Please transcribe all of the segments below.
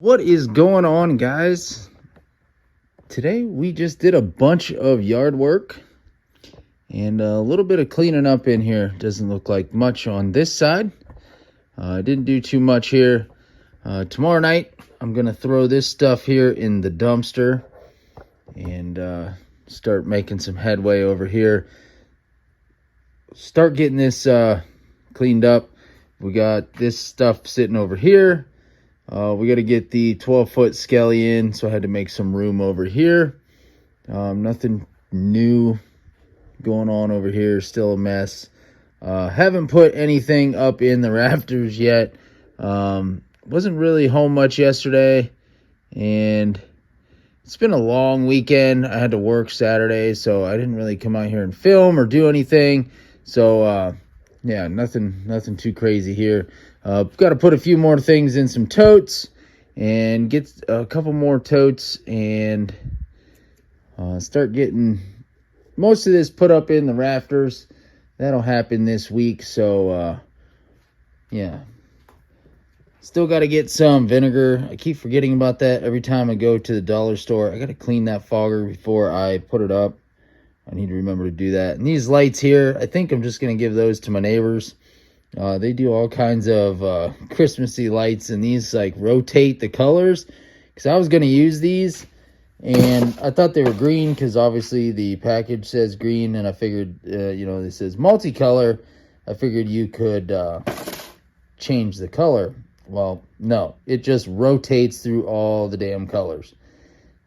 What is going on, guys? Today we just did a bunch of yard work and a little bit of cleaning up in here. Doesn't look like much on this side. I didn't do too much here. Tomorrow night I'm gonna throw this stuff here in the dumpster and start making some headway over here. Start getting this cleaned up. We got this stuff sitting over here. We got to get the 12-foot skelly in, so I had to make some room over here. Nothing new going on over here. Still a mess. Haven't put anything up in the rafters yet. Wasn't really home much yesterday, and it's been a long weekend. I had to work Saturday, so I didn't really come out here and film or do anything. So, yeah, nothing too crazy here. Got to put a few more things in some totes and get a couple more totes and start getting most of this put up in the rafters. That'll happen this week. So, yeah. Still got to get some vinegar. I keep forgetting about that every time I go to the dollar store. I got to clean that fogger before I put it up. I need to remember to do that. And these lights here, I think I'm just going to give those to my neighbors. They do all kinds of Christmassy lights, and these like rotate the colors. Because I was going to use these, and I thought they were green because obviously the package says green, and I figured, this says multicolor. I figured you could change the color. Well, no, it just rotates through all the damn colors.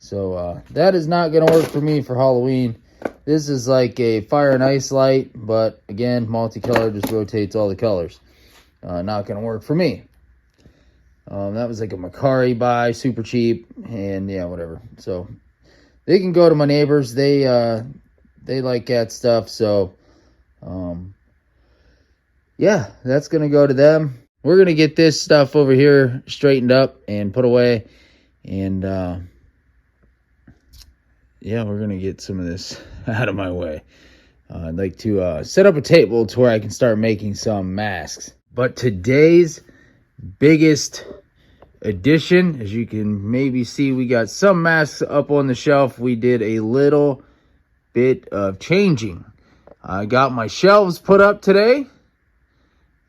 So that is not going to work for me for Halloween. This is like a fire and ice light, but again, multicolor just rotates all the colors. Not going to work for me. That was like a Macari buy, super cheap, and yeah, whatever. So they can go to my neighbors. They like that stuff. So yeah, that's going to go to them. We're going to get this stuff over here straightened up and put away. And yeah, we're going to get some of this out of my way. I'd like to set up a table to where I can start making some masks. But today's biggest addition, as you can maybe see, we got some masks up on the shelf. We did a little bit of changing. I got my shelves put up today,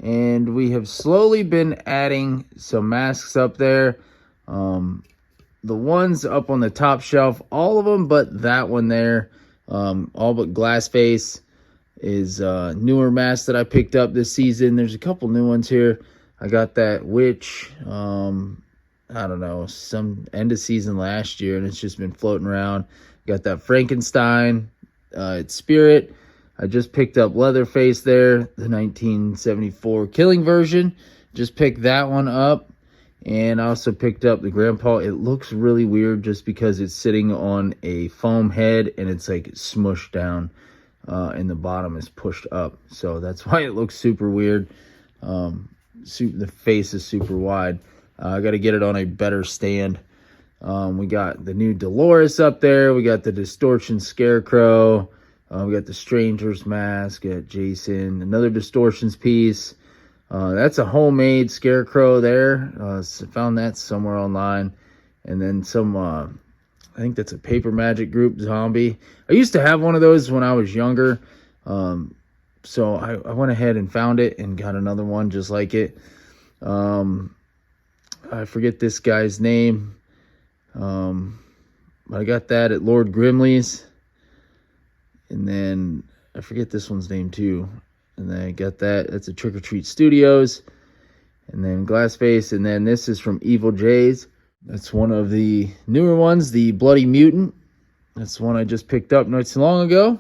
and we have slowly been adding some masks up there. The ones up on the top shelf, all of them but that one there, all but glass face, is newer mask that I picked up this season. There's a couple new ones here. I got that witch, I don't know, some end of season last year, and it's just been floating around. Got that Frankenstein, it's Spirit. I just picked up Leatherface there, the 1974 Killing version. Just picked that one up. And I also picked up the Grandpa. It looks really weird just because it's sitting on a foam head and it's like smushed down and the bottom is pushed up. So that's why it looks super weird. The face is super wide. I got to get it on a better stand. We got the new Dolores up there. We got the Distortion Scarecrow. We got the Stranger's Mask. Got Jason. Another Distortions piece. That's a homemade Scarecrow there. Found that somewhere online. And then some, I think that's a Paper Magic Group zombie. I used to have one of those when I was younger. So I went ahead and found it and got another one just like it. I forget this guy's name. I got that at Lord Grimley's. And then I forget this one's name too. And then I got that. That's a Trick or Treat Studios. And then Glassface. And then this is from Evil J's. That's one of the newer ones, the Bloody Mutant. That's one I just picked up not so long ago.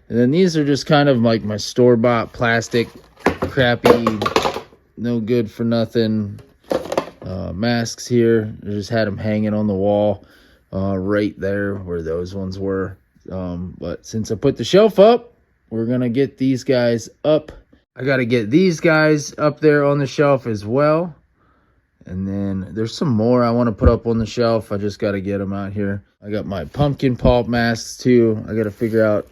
And then these are just kind of like my store-bought plastic, crappy, no good for nothing masks here. I just had them hanging on the wall right there where those ones were. But since I put the shelf up, we're going to get these guys up. I got to get these guys up there on the shelf as well. And then there's some more I want to put up on the shelf. I just got to get them out here. I got my pumpkin pulp masks too. I got to figure out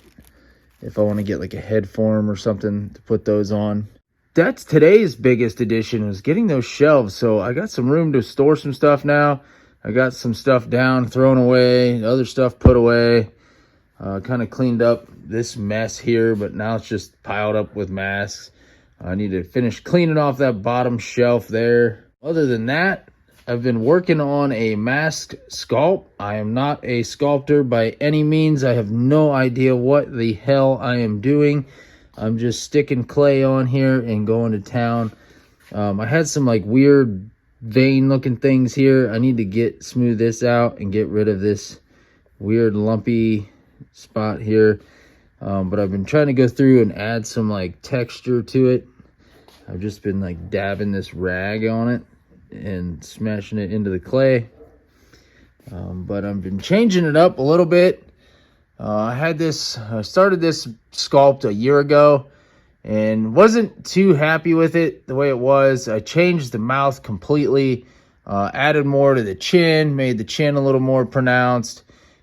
if I want to get like a head form or something to put those on. that's today's biggest addition, was getting those shelves. So I got some room to store some stuff now. I got some stuff down, thrown away, other stuff put away. Kind of cleaned up this mess here, but now it's just piled up with masks. I need to finish cleaning off that bottom shelf there. Other than that, I've been working on a mask sculpt. I am not a sculptor by any means. I have no idea what the hell I am doing. I'm just sticking clay on here and going to town. I had some like weird vein looking things here. I need to smooth this out and get rid of this weird lumpy spot here. But I've been trying to go through and add some like texture to it. I've just been like dabbing this rag on it and smashing it into the clay. But I've been changing it up a little bit. I started this sculpt a year ago and wasn't too happy with it the way it was. I changed the mouth completely, added more to the chin, made the chin a little more pronounced,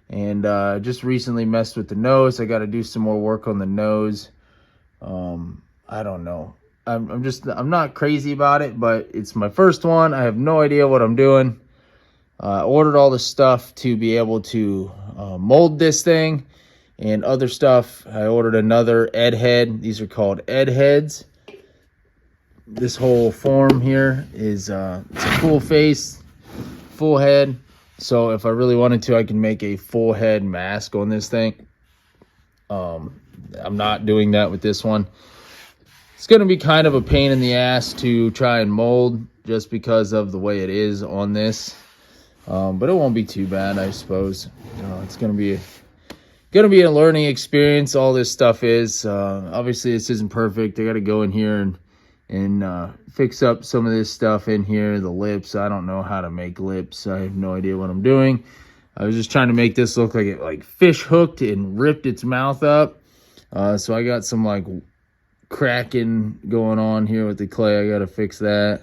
and just recently messed with the nose. I got to do some more work on the nose. I don't know. I'm not crazy about it, but it's my first one. I have no idea what I'm doing. I ordered all the stuff to be able to mold this thing and other stuff. I ordered another Ed head. These are called Ed heads. This whole form here is it's a full face, full head. So if I really wanted to, I can make a full head mask on this thing. I'm not doing that with this one. It's going to be kind of a pain in the ass to try and mold just because of the way it is on this. But it won't be too bad, I suppose. It's going to be a learning experience. All this stuff is. Obviously, this isn't perfect. I got to go in here and fix up some of this stuff in here. The lips. I don't know how to make lips. I have no idea what I'm doing. I was just trying to make this look like it like fish hooked and ripped its mouth up. So I got some like cracking going on here with the clay. I got to fix that.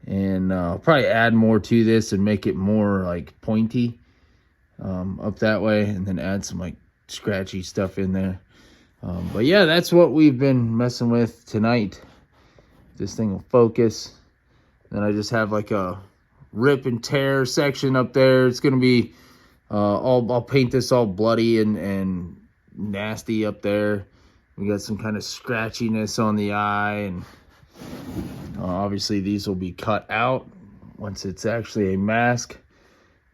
And I'll probably add more to this and make it more like pointy up that way, and then add some like scratchy stuff in there. But yeah, that's what we've been messing with tonight. This thing will focus. Then I just have like a rip and tear section up there. It's gonna be I'll paint this all bloody and nasty up there. We got some kind of scratchiness on the eye, and obviously these will be cut out once it's actually a mask.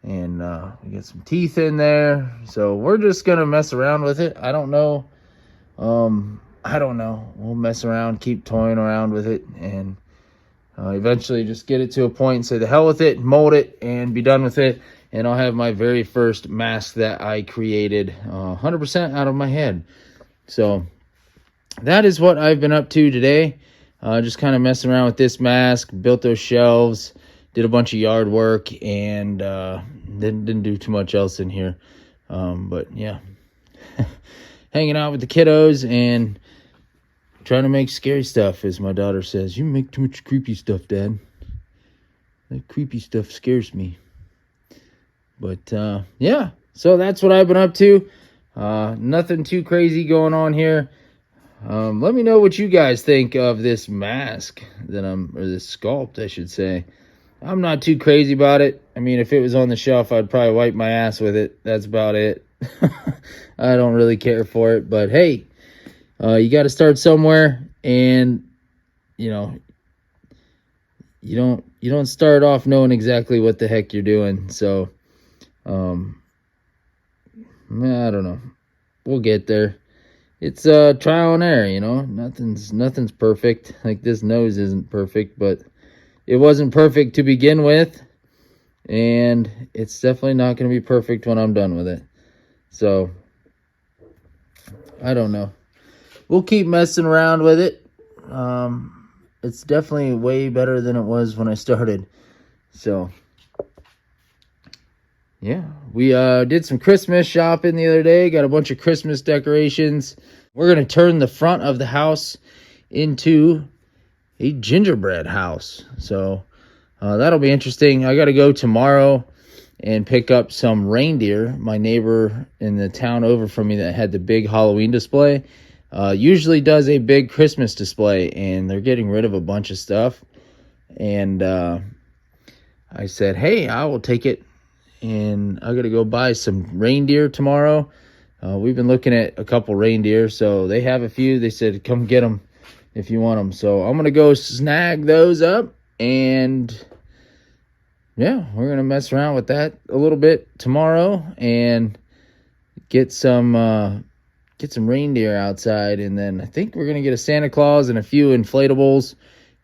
And we got some teeth in there. So we're just gonna mess around with it. I don't know. We'll mess around, keep toying around with it, and eventually just get it to a point and say the hell with it, mold it, and be done with it. And I'll have my very first mask that I created 100% out of my head. So that is what I've been up to today. Just kind of messing around with this mask, built those shelves, did a bunch of yard work, and didn't do too much else in here. But yeah, hanging out with the kiddos and trying to make scary stuff, as my daughter says. You make too much creepy stuff, Dad. That creepy stuff scares me. But yeah, so that's what I've been up to. Nothing too crazy going on here. Let me know what you guys think of this mask or this sculpt, I should say. I'm not too crazy about it. I mean, if it was on the shelf, I'd probably wipe my ass with it. That's about it. I don't really care for it, but hey, you got to start somewhere, and you don't start off knowing exactly what the heck you're doing. So, I don't know. We'll get there. It's trial and error, Nothing's perfect. Like this nose isn't perfect, but it wasn't perfect to begin with, and it's definitely not going to be perfect when I'm done with it. So, I don't know. We'll keep messing around with it. It's definitely way better than it was when I started. So, yeah, we did some Christmas shopping the other day. Got a bunch of Christmas decorations. We're going to turn the front of the house into a gingerbread house. So that'll be interesting. I got to go tomorrow and pick up some reindeer. My neighbor in the town over from me that had the big Halloween display, usually does a big Christmas display, and they're getting rid of a bunch of stuff. And I said, hey, I will take it, and I gotta go buy some reindeer tomorrow. We've been looking at a couple reindeer, so they have a few. They said, come get them if you want them. So I'm gonna go snag those up, and yeah, we're gonna mess around with that a little bit tomorrow and get some reindeer outside. And then I think we're gonna get a Santa Claus and a few inflatables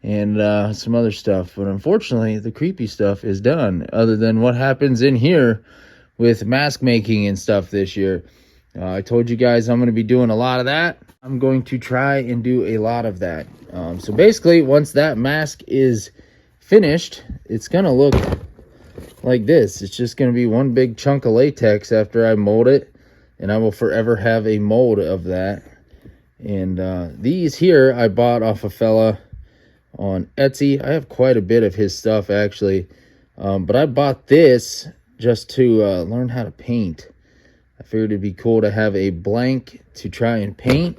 and some other stuff. But unfortunately, the creepy stuff is done, other than what happens in here with mask making and stuff this year. I told you guys I'm going to be doing a lot of that. I'm going to try and do a lot of that. So basically, once that mask is finished, it's going to look like this. It's just going to be one big chunk of latex after I mold it, and I will forever have a mold of that. And these here I bought off a fella on Etsy. I have quite a bit of his stuff, actually, but I bought this just to learn how to paint. I figured it'd be cool to have a blank to try and paint.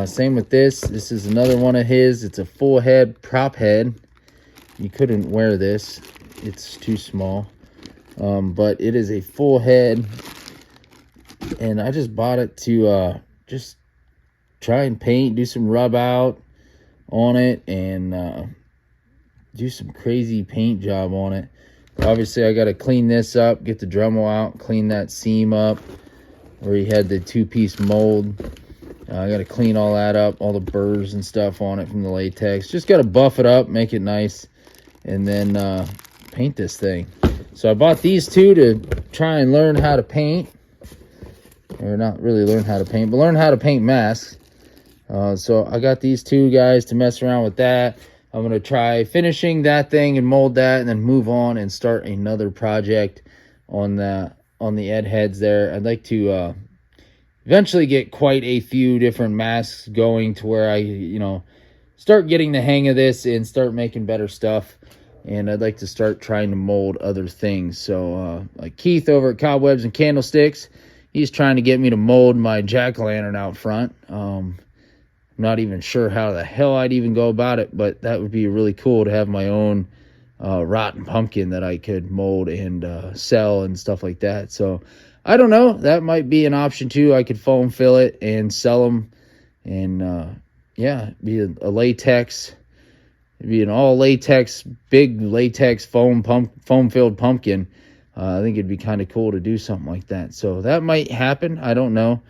Same with this. This is another one of his. It's a full head prop head. You couldn't wear this, it's too small, but it is a full head, and I just bought it to just try and paint, do some rub out on it, and do some crazy paint job on it. Obviously, I got to clean this up, get the Dremel out, clean that seam up where he had the two-piece mold. I got to clean all that up, all the burrs and stuff on it from the latex. Just got to buff it up, make it nice, and then paint this thing. So I bought these two to try and learn how to paint. Or not really learn how to paint, but learn how to paint masks. So I got these two guys to mess around with that. I'm going to try finishing that thing and mold that, and then move on and start another project on the Ed heads there. I'd like to eventually get quite a few different masks going to where I, start getting the hang of this and start making better stuff. And I'd like to start trying to mold other things. So like Keith over at Cobwebs and Candlesticks, he's trying to get me to mold my jack-o'-lantern out front. I'm not even sure how the hell I'd even go about it, but that would be really cool to have my own rotten pumpkin that I could mold and sell and stuff like that. So I don't know, that might be an option too. I could foam fill it and sell them, and yeah, be a latex, it'd be an all latex, big latex foam filled pumpkin. I think it'd be kind of cool to do something like that. So that might happen. I don't know.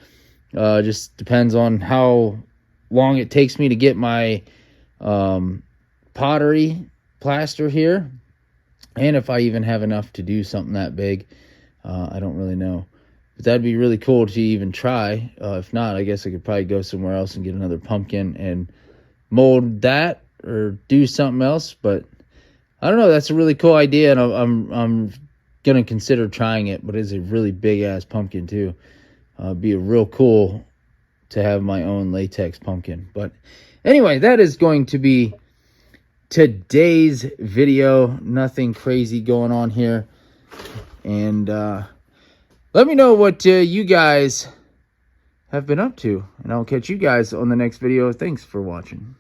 Just depends on how long it takes me to get my pottery plaster here, and if I even have enough to do something that big. I don't really know, but that'd be really cool to even try. If not, I guess I could probably go somewhere else and get another pumpkin and mold that or do something else. But I don't know, that's a really cool idea, and I'm gonna consider trying it. But it's a really big ass pumpkin too. Be a real cool to have my own latex pumpkin. But anyway, that is going to be today's video. Nothing crazy going on here. And let me know what you guys have been up to, and I'll catch you guys on the next video. Thanks for watching.